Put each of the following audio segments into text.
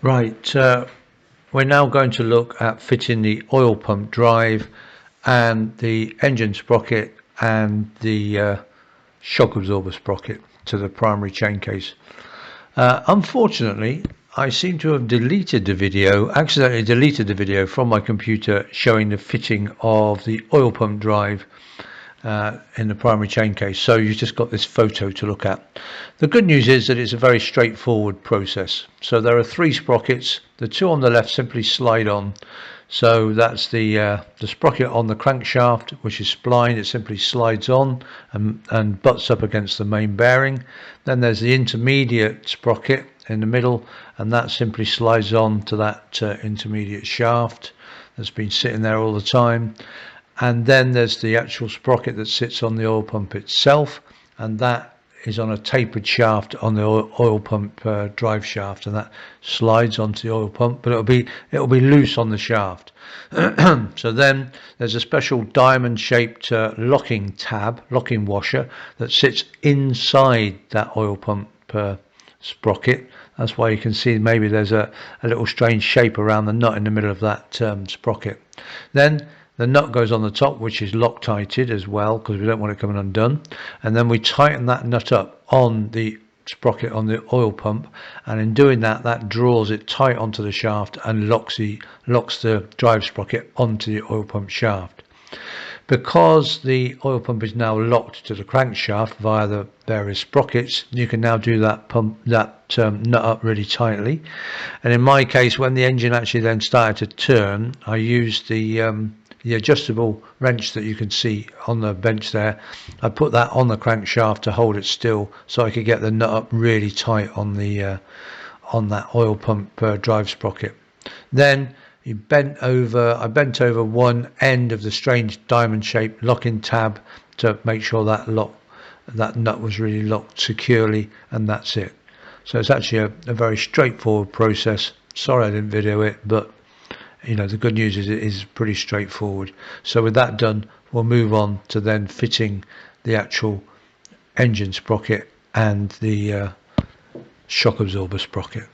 Right, we're now going to look at fitting the oil pump drive and the engine sprocket and the shock absorber sprocket to the primary chain case. Unfortunately, I seem to have accidentally deleted the video from my computer showing the fitting of the oil pump drive in the primary chain case, so you've just got this photo to look at. The good news is that it's a very straightforward process. So there are 3 sprockets. The 2 on the left simply slide on. So that's the sprocket on the crankshaft, which is splined. It simply slides on and butts up against the main bearing. Then there's the intermediate sprocket in the middle, and that simply slides on to that intermediate shaft that's been sitting there all the time. And then there's the actual sprocket that sits on the oil pump itself, and that is on a tapered shaft on the oil pump drive shaft, and that slides onto the oil pump, but it'll be loose on the shaft. So then there's a special diamond shaped locking washer that sits inside that oil pump sprocket. That's why you can see maybe there's a little strange shape around the nut in the middle of that sprocket. Then the nut goes on the top, which is Loctited as well, because we don't want it coming undone. And then we tighten that nut up on the sprocket on the oil pump, and in doing that, that draws it tight onto the shaft and locks the drive sprocket onto the oil pump shaft. Because the oil pump is now locked to the crankshaft via the various sprockets, you can now do that nut up really tightly. And in my case, when the engine actually then started to turn, I used the adjustable wrench that you can see on the bench there. I put that on the crankshaft to hold it still, so I could get the nut up really tight on the on that oil pump drive sprocket. Then I bent over one end of the strange diamond-shaped locking tab to make sure that nut was really locked securely, and that's it. So it's actually a very straightforward process. Sorry I didn't video it, but the good news is it is pretty straightforward. So with that done, we'll move on to then fitting the actual engine sprocket and the shock absorber sprocket.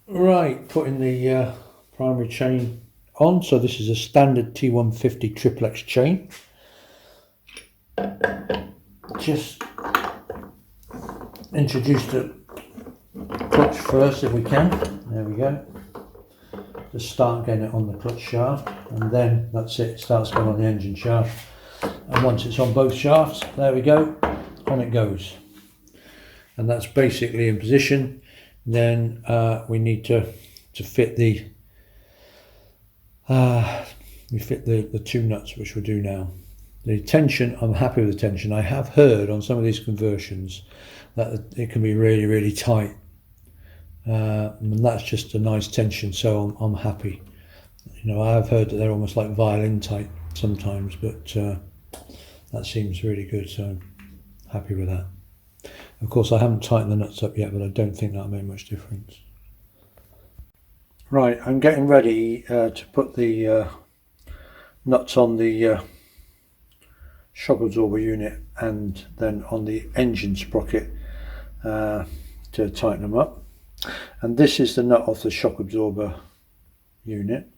Right, putting the primary chain on. So this is a standard T150 triplex chain. Just introduce the clutch first if we can. There we go. Just start getting it on the clutch shaft, and then that's it. It starts going on the engine shaft. And once it's on both shafts, there we go, on it goes. And that's basically in position. Then we need to fit the 2 nuts, which we'll do now. The tension, I'm happy with the tension. I have heard on some of these conversions that it can be really, really tight. And that's just a nice tension, so I'm happy. I've heard that they're almost like violin tight sometimes, but that seems really good, so I'm happy with that. Of course, I haven't tightened the nuts up yet, but I don't think that'll make much difference. Right, I'm getting ready to put the nuts on the shock absorber unit and then on the engine sprocket to tighten them up. And this is the nut off the shock absorber unit,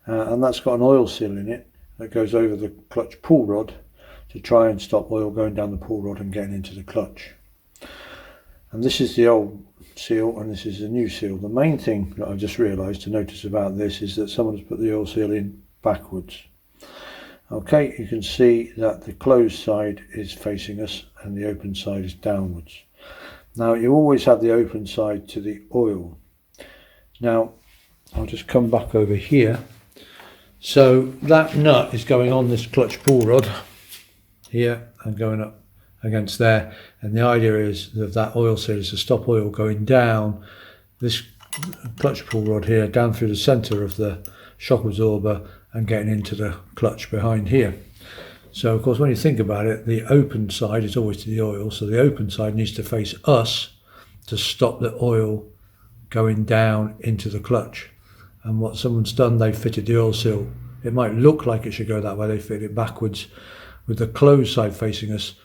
and that's got an oil seal in it that goes over the clutch pull rod to try and stop oil going down the pull rod and getting into the clutch. And this is the old seal and this is the new seal. The main thing that I've just realised to notice about this is that someone's put the oil seal in backwards. Okay, you can see that the closed side is facing us and the open side is downwards. Now you always have the open side to the oil. Now I'll just come back over here. So that nut is going on this clutch pull rod here and going up against there, and the idea is that oil seal is to stop oil going down this clutch pull rod here down through the centre of the shock absorber and getting into the clutch behind here. So of course when you think about it, the open side is always to the oil, so the open side needs to face us to stop the oil going down into the clutch. And what someone's done, they've fitted the oil seal it might look like it should go that way. They fit it backwards with the closed side facing us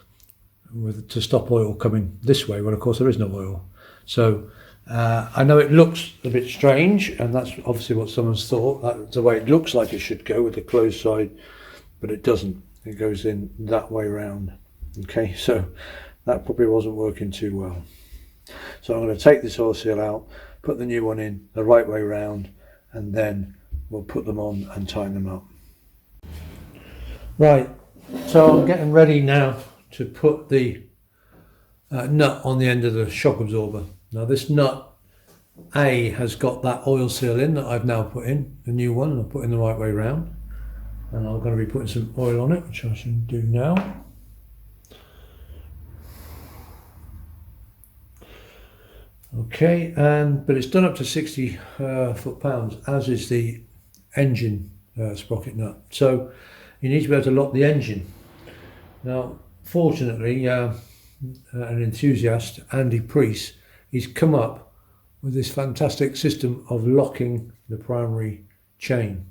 to stop oil coming this way, when of course there is no oil. So I know it looks a bit strange, and that's obviously what someone's thought. That's the way it looks like it should go, with the closed side, but it doesn't. It goes in that way round. Okay, so that probably wasn't working too well. So I'm going to take this oil seal out, put the new one in the right way round, and then we'll put them on and tighten them up. Right, so I'm getting ready now to put the nut on the end of the shock absorber. Now this nut has got that oil seal in that I've now put in, the new one, and I've put in the right way round, and I'm going to be putting some oil on it, which I shall do now. Okay, but it's done up to 60 foot-pounds, as is the engine sprocket nut. So you need to be able to lock the engine. Now, fortunately, an enthusiast, Andy Preece, he's come up with this fantastic system of locking the primary chain.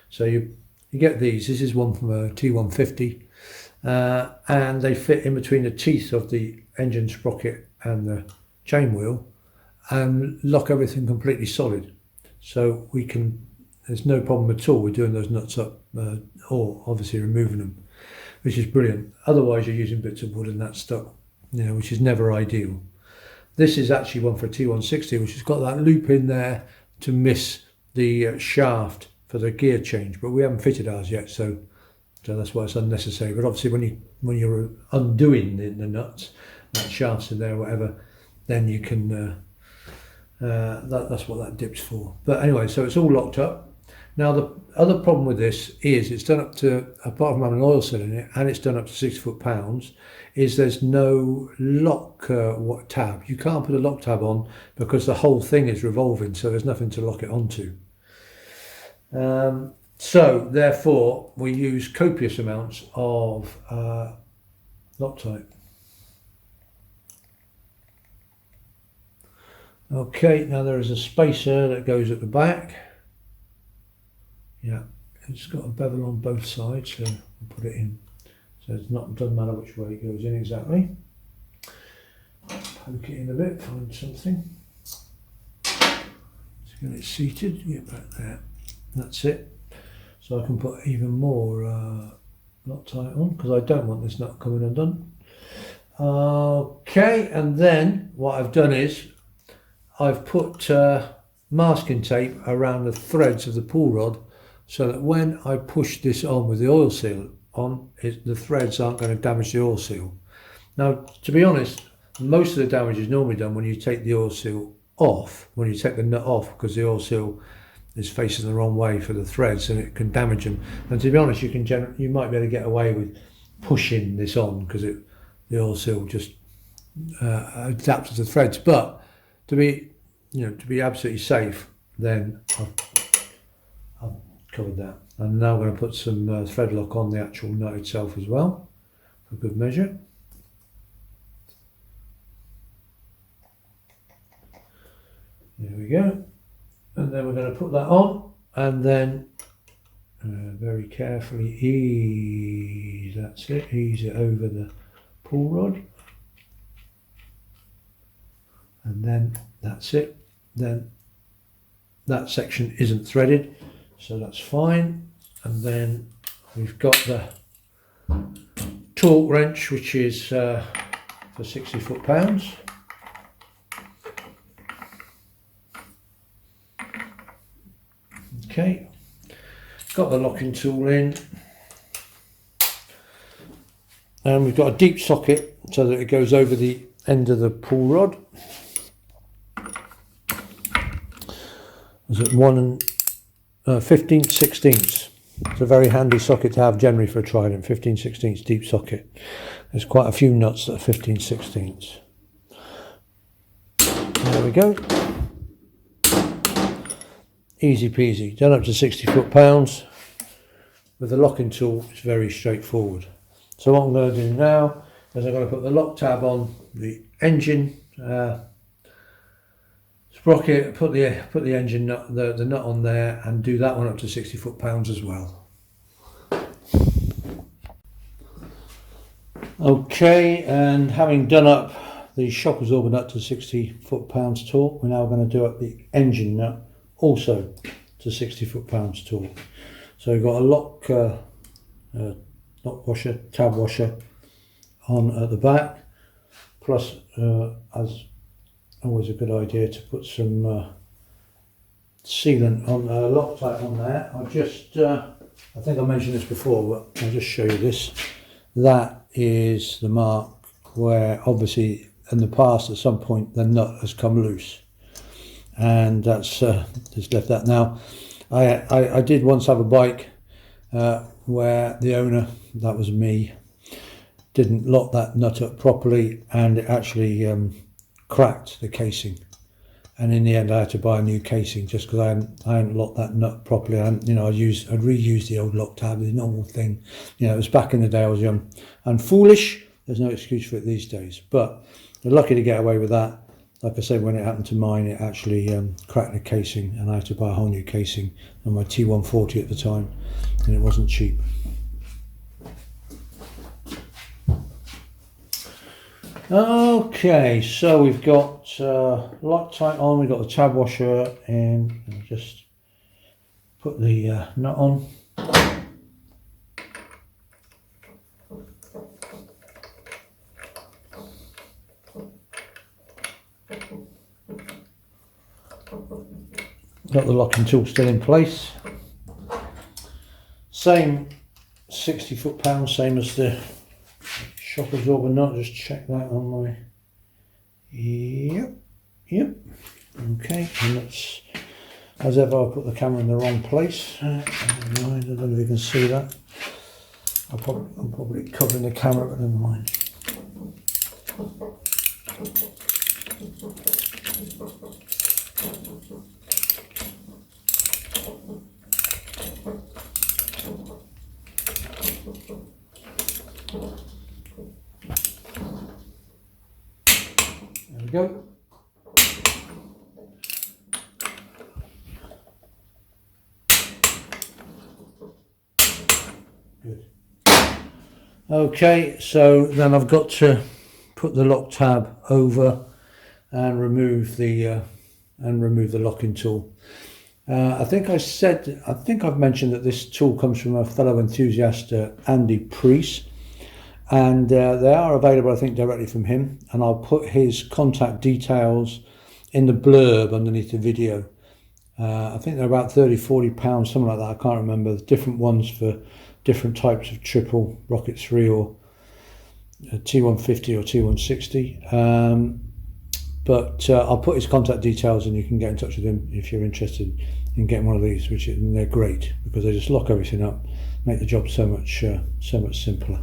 So you get these. This is one from a T160, and they fit in between the teeth of the engine sprocket and the chain wheel, and lock everything completely solid. So there's no problem at all with doing those nuts up, or obviously removing them, which is brilliant. Otherwise you're using bits of wood and that's stuck, which is never ideal. This is actually one for a T160, which has got that loop in there to miss the shaft for the gear change, but we haven't fitted ours yet, so that's why it's unnecessary. But obviously when you're undoing the nuts, that shaft's in there or whatever, then you can that's what that dip's for. But anyway, so it's all locked up. Now the other problem with this is it's done up to, apart from having an oil seal in it, and it's done up to 60 foot-pounds, is there's no lock tab. You can't put a lock tab on because the whole thing is revolving, so there's nothing to lock it onto. So therefore we use copious amounts of Loctite. Okay, now there is a spacer that goes at the back. Yeah, it's got a bevel on both sides, so we'll put it in. So doesn't matter which way it goes in exactly. Poke it in a bit, find something. Let's get it seated, get back there. That's it. So I can put even more Loctite on, because I don't want this nut coming undone. Okay, and then what I've done is I've put masking tape around the threads of the pull rod, so that when I push this on with the oil seal on, the threads aren't going to damage the oil seal. Now, to be honest, most of the damage is normally done when you take the oil seal off, when you take the nut off, because the oil seal is facing the wrong way for the threads and it can damage them. And to be honest, you might be able to get away with pushing this on, because the oil seal just adapts to the threads. But to be absolutely safe, then I've covered that. I'm now going to put some thread lock on the actual nut itself as well, for good measure. There we go. And then we're going to put that on, and then very carefully ease it over the pull rod. And then that's it. Then that section isn't threaded, so that's fine. And then we've got the torque wrench, which is for 60 foot-pounds. Okay, got the locking tool in, and we've got a deep socket so that it goes over the end of the pull rod. Is it 15/16? It's a very handy socket to have generally for a Trident, 15/16 deep socket. There's quite a few nuts that are 15/16. There we go. Easy peasy, done up to 60 foot-pounds. With the locking tool, it's very straightforward. So what I'm going to do now is I'm going to put the lock tab on the engine sprocket, put the engine nut, the nut on there, and do that one up to 60 foot-pounds as well. Okay, and having done up the shock absorber nut to 60 foot-pounds torque, we're now going to do up the engine nut also to 60 foot-pounds torque. So we've got a lock washer, tab washer on at the back, plus as always a good idea to put some sealant on Loctite on there. I'll just I think I mentioned this before, but I'll just show you this. That is the mark where obviously in the past at some point the nut has come loose, and that's just left that. Now I did once have a bike where the owner, that was me, didn't lock that nut up properly, and it actually cracked the casing, and in the end I had to buy a new casing just because I hadn't locked that nut properly. I'd reused the old lock tab, the normal thing. It was back in the day. I was young and foolish. There's no excuse for it these days, but they're lucky to get away with that. Like I said, when it happened to mine, it actually cracked the casing, and I had to buy a whole new casing on my T140 at the time, and it wasn't cheap. Okay, so we've got Loctite on, we've got the tab washer in, and just put the nut on. Got the locking tool still in place. Same 60 foot-pounds, same as the shock absorber nut. Just check that on my. Yep. Okay, and that's, as ever, I put the camera in the wrong place. I don't know if you can see that. I'm probably covering the camera, but never mind. There we go. Good. Okay, so then I've got to put the lock tab over and remove the locking tool. I think I've mentioned that this tool comes from a fellow enthusiast, Andy Preece, and they are available, I think, directly from him, and I'll put his contact details in the blurb underneath the video. I think they're about £30–40, something like that. I can't remember. There's different ones for different types of triple Rocket 3 or T150 or T160. But I'll put his contact details, and you can get in touch with him if you're interested in getting one of these, they're great because they just lock everything up, make the job so much simpler.